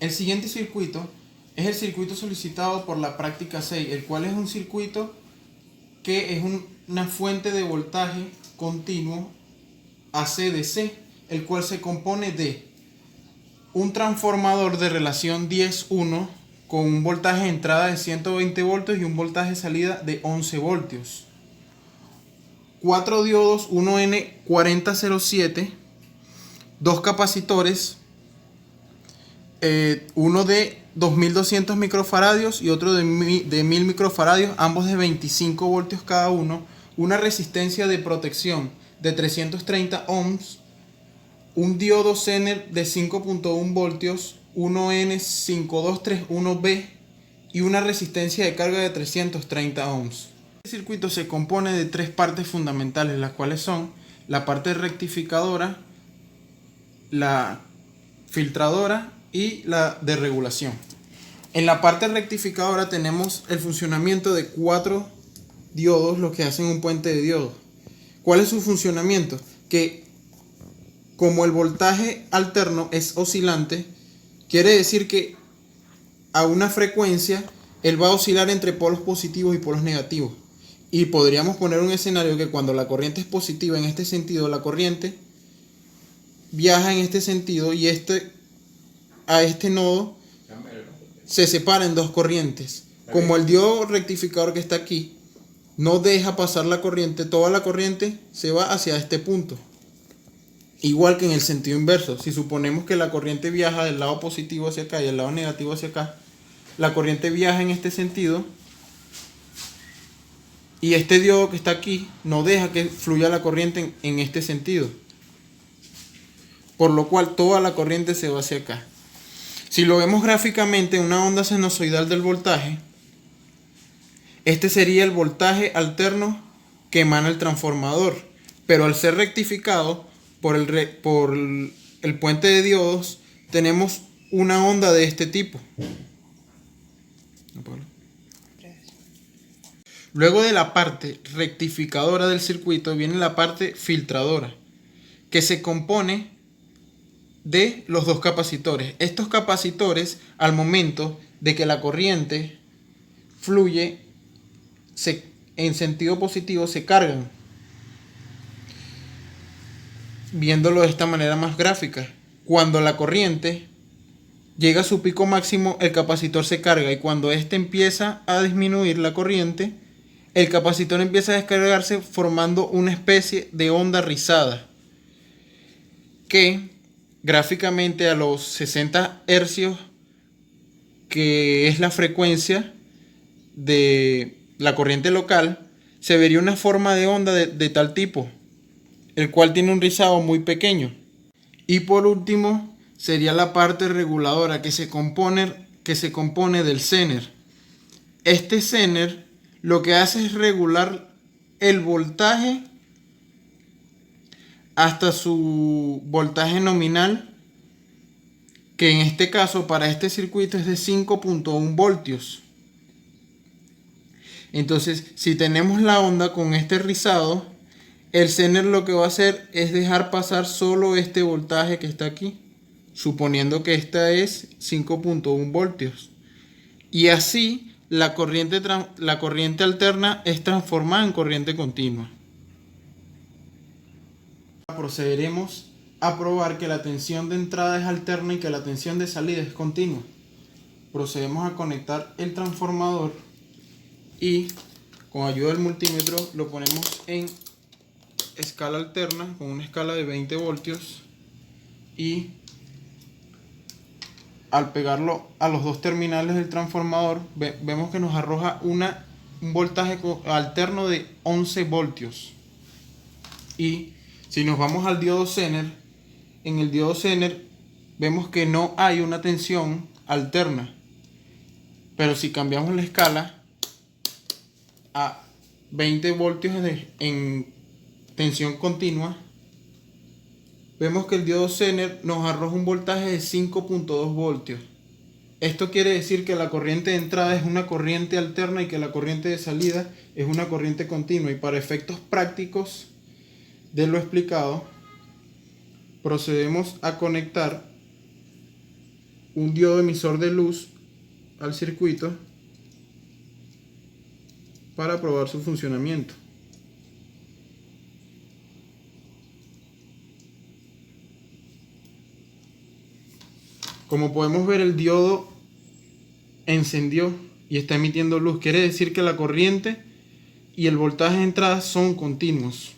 El siguiente circuito es el circuito solicitado por la práctica 6, el cual es un circuito que es una fuente de voltaje continuo AC/DC, el cual se compone de un transformador de relación 10:1 con un voltaje de entrada de 120 voltios y un voltaje de salida de 11 voltios. 4 diodos 1N4007, dos capacitores, uno de 2200 microfaradios y otro de 1000 microfaradios, ambos de 25 voltios cada uno, una resistencia de protección de 330 ohms, un diodo Zener de 5.1 voltios 1N5231B y una resistencia de carga de 330 ohms. Este circuito se compone de tres partes fundamentales, las cuales son la parte rectificadora, la filtradora y la de regulación. En la parte rectificadora tenemos el funcionamiento de 4 diodos, los que hacen un puente de diodos. ¿Cuál es su funcionamiento? Que como el voltaje alterno es oscilante, quiere decir que a una frecuencia él va a oscilar entre polos positivos y polos negativos. Y podríamos poner un escenario que cuando la corriente es positiva en este sentido, la corriente viaja en este sentido y a este nodo se separa en dos corrientes. Como el diodo rectificador que está aquí no deja pasar la corriente, toda la corriente se va hacia este punto. Igual que en el sentido inverso, si suponemos que la corriente viaja del lado positivo hacia acá y del lado negativo hacia acá, la corriente viaja en este sentido y este diodo que está aquí no deja que fluya la corriente en este sentido, por lo cual toda la corriente se va hacia acá. Si lo vemos gráficamente, una onda sinusoidal del voltaje, este sería el voltaje alterno que emana el transformador, pero al ser rectificado por el puente de diodos, tenemos una onda de este tipo. Luego de la parte rectificadora del circuito viene la parte filtradora, que se compone de los dos capacitores. Estos capacitores, al momento de que la corriente fluye en sentido positivo, se cargan. Viéndolo de esta manera más gráfica, cuando la corriente llega a su pico máximo, el capacitor se carga, y cuando este empieza a disminuir la corriente, el capacitor empieza a descargarse formando una especie de onda rizada que gráficamente a los 60 hercios, que es la frecuencia de la corriente local, se vería una forma de onda de tal tipo, el cual tiene un rizado muy pequeño. Y por último sería la parte reguladora, que se compone del Zener. Este Zener lo que hace es regular el voltaje hasta su voltaje nominal, que en este caso para este circuito es de 5.1 voltios. Entonces, si tenemos la onda con este rizado, el Zener lo que va a hacer es dejar pasar solo este voltaje que está aquí, suponiendo que esta es 5.1 voltios. Y así la corriente alterna es transformada en corriente continua. Procederemos a probar que la tensión de entrada es alterna y que la tensión de salida es continua. Procedemos a conectar el transformador y con ayuda del multímetro lo ponemos en escala alterna con una escala de 20 voltios, y al pegarlo a los dos terminales del transformador vemos que nos arroja un voltaje alterno de 11 voltios. Y si nos vamos al diodo Zener, en el diodo Zener vemos que no hay una tensión alterna, pero si cambiamos la escala a 20 voltios en tensión continua, vemos que el diodo Zener nos arroja un voltaje de 5.2 voltios. Esto quiere decir que la corriente de entrada es una corriente alterna y que la corriente de salida es una corriente continua. Y para efectos prácticos de lo explicado, procedemos a conectar un diodo emisor de luz al circuito para probar su funcionamiento. Como podemos ver, el diodo encendió y está emitiendo luz. Quiere decir que la corriente y el voltaje de entrada son continuos.